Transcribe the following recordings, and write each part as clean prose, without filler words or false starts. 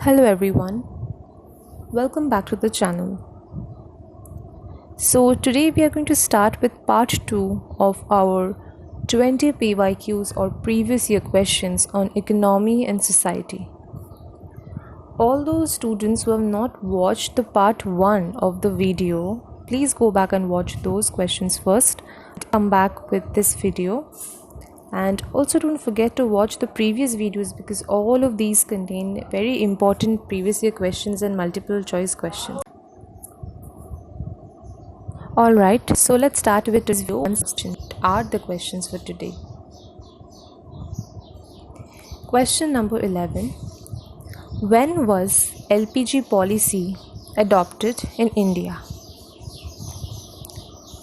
Hello everyone, welcome back to the channel. So today we are going to start with part 2 of our 20 PYQs or previous year questions on economy and society. All those students who have not watched the part 1 of the video, please go back and watch those questions first. Come back with this video. And also don't forget to watch the previous videos because all of these contain very important previous year questions and multiple choice questions. Alright, so let's start with this video. What are the questions for today? Question number 11. When was LPG policy adopted in India?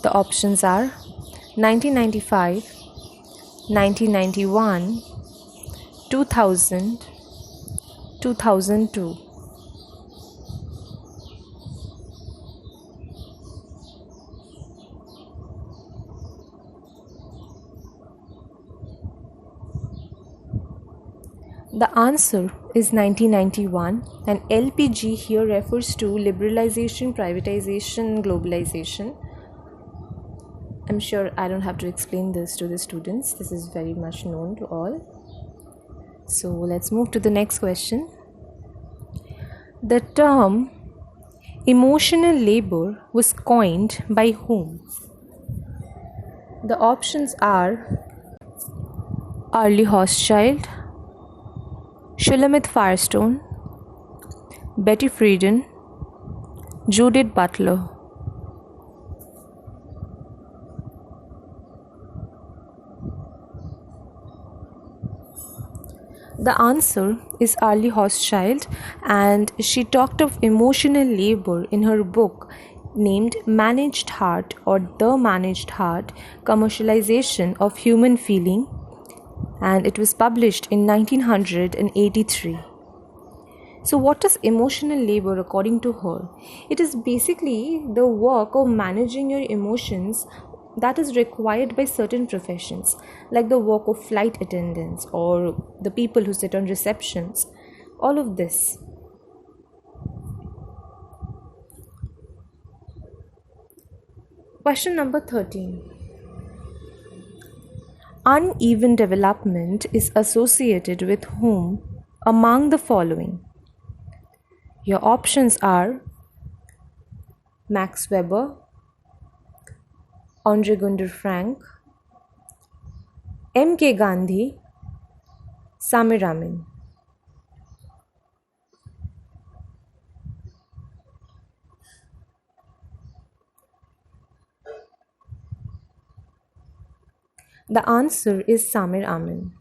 The options are 1995, 1991, 2000, 2002. The answer is 1991, and LPG here refers to liberalization, privatization, globalization. I'm sure I don't have to explain this to the students. This is very much known to all. So let's move to the next question. The term emotional labor was coined by whom? The options are Arlie Hochschild, Shulamit Firestone, Betty Friedan, Judith Butler. The answer is Arlie Hochschild, and she talked of emotional labor in her book named Managed Heart or The Managed Heart, Commercialization of Human Feeling, and it was published in 1983. So what is emotional labor according to her? It is basically the work of managing your emotions that is required by certain professions, like the work of flight attendants or the people who sit on receptions. All of this. Question number 13. Uneven development is associated with whom among the following? Your options are Max Weber, GUNDER FRANK, M.K. Gandhi, Samir Amin. The answer is Samir Amin.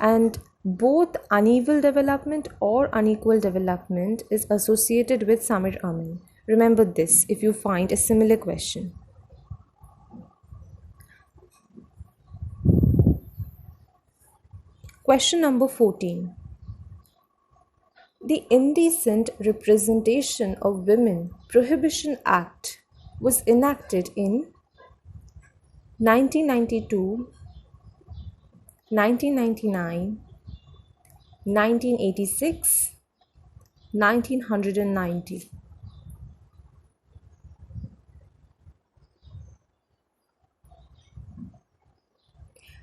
And both uneven development or unequal development is associated with Samir Amin. Remember this if you find a similar question. Question number 14. The Indecent Representation of Women Prohibition Act was enacted in 1992, 1999, 1986, 1990.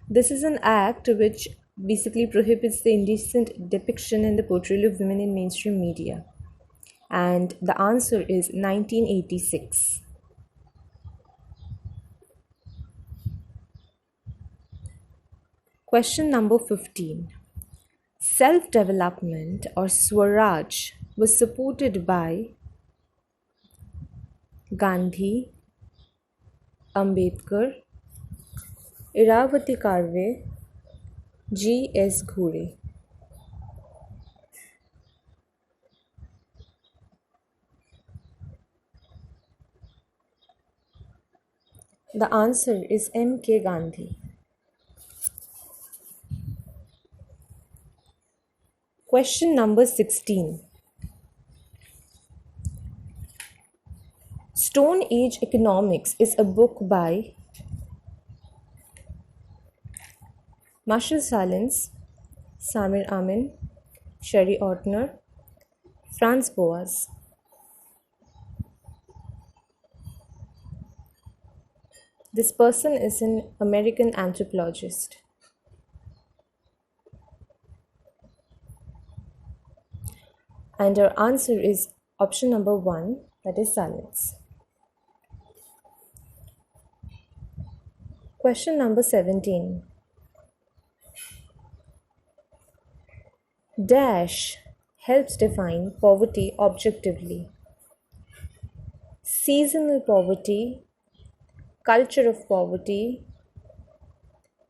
This is an act which basically prohibits the indecent depiction and the portrayal of women in mainstream media. And the answer is 1986. Question number 15. Self-development or Swaraj was supported by Gandhi, Ambedkar, Iravati Karve, G.S. Ghure. The answer is M.K. Gandhi. Question number 16. Stone Age Economics is a book by Marshall Salins, Samir Amin, Sherry Ortner, Franz Boas. This person is an American anthropologist. And our answer is option number 1, that is silence. Question number 17. Dash helps define poverty objectively. Seasonal poverty, culture of poverty,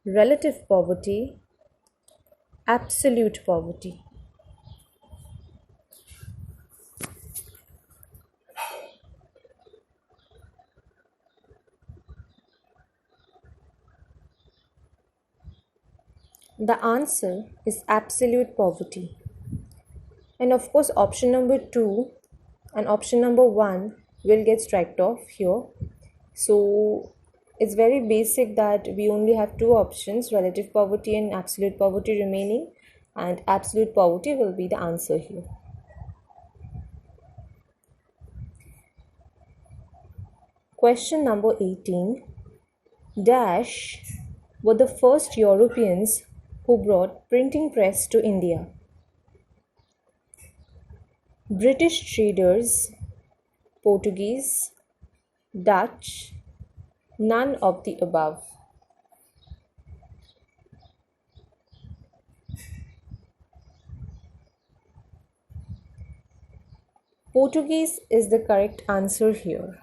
relative poverty, absolute poverty. The answer is absolute poverty. And of course, option number 2 and option number 1 will get striked off here. So it's very basic that we only have two options, relative poverty and absolute poverty remaining, and absolute poverty will be the answer here. Question number 18. Dash were the first Europeans who brought printing press to India. British traders, Portuguese, Dutch, none of the above. Portuguese is the correct answer here.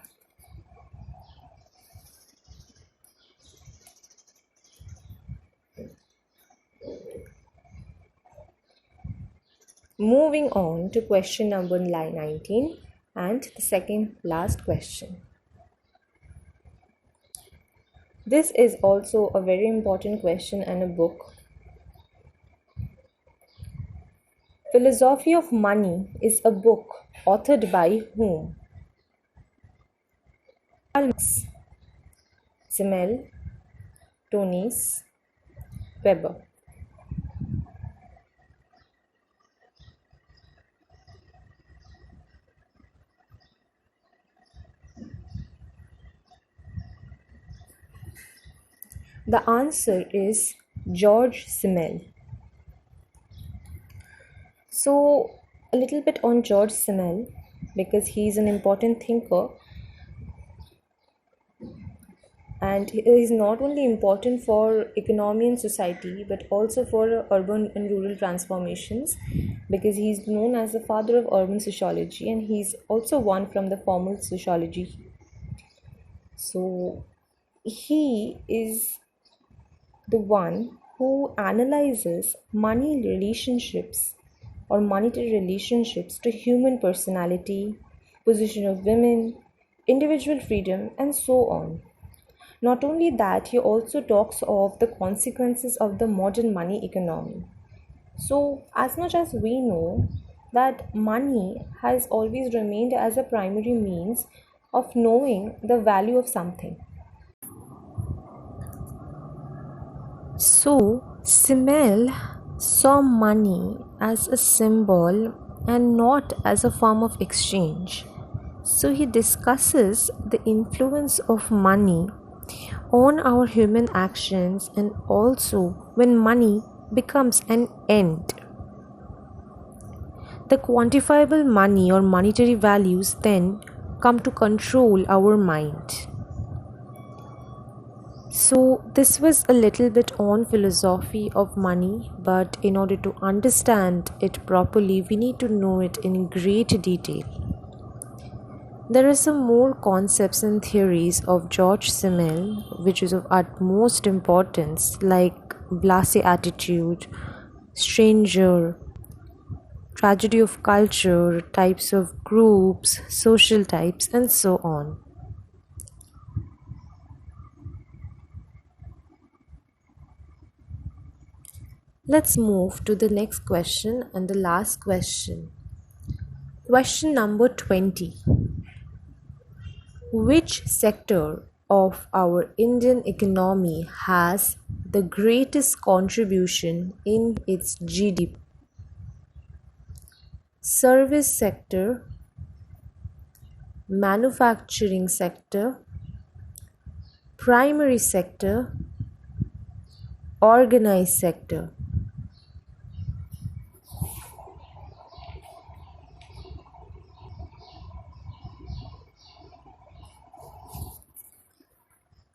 Moving on to question number 19 and the second last question. This is also a very important question and a book. Philosophy of Money is a book authored by whom? Simmel, Tonis, Weber. The answer is George Simmel. So, a little bit on George Simmel, because he is an important thinker, and he is not only important for economy and society but also for urban and rural transformations, because he is known as the father of urban sociology, and he is also one from the formal sociology. So, he is the one who analyzes money relationships or monetary relationships to human personality, position of women, individual freedom, and so on. Not only that, he also talks of the consequences of the modern money economy. So, as much as we know that money has always remained as a primary means of knowing the value of something. So, Simmel saw money as a symbol and not as a form of exchange. So, he discusses the influence of money on our human actions and also when money becomes an end. The quantifiable money or monetary values then come to control our mind. So this was a little bit on philosophy of money, but in order to understand it properly, we need to know it in great detail. There are some more concepts and theories of George Simmel which is of utmost importance, like blasé attitude, stranger, tragedy of culture, types of groups, social types, and so on. Let's move to the next question and the last question. Question number 20. Which sector of our Indian economy has the greatest contribution in its GDP? service sector, manufacturing sector, primary sector, organized sector.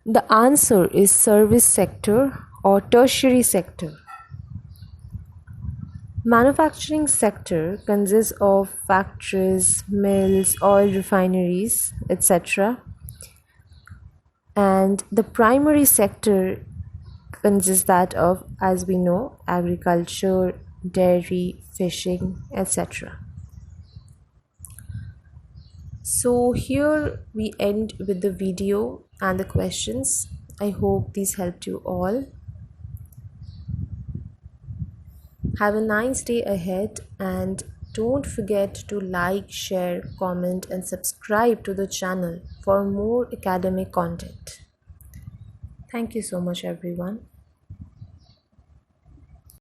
The answer is service sector or tertiary sector. Manufacturing sector consists of factories, mills, oil refineries, etc. And the primary sector consists that of, as we know, agriculture, dairy, fishing, etc. So here we end with the video and the questions. I hope these helped you all. Have a nice day ahead, and don't forget to like, share, comment and subscribe to the channel for more academic content. Thank you so much everyone.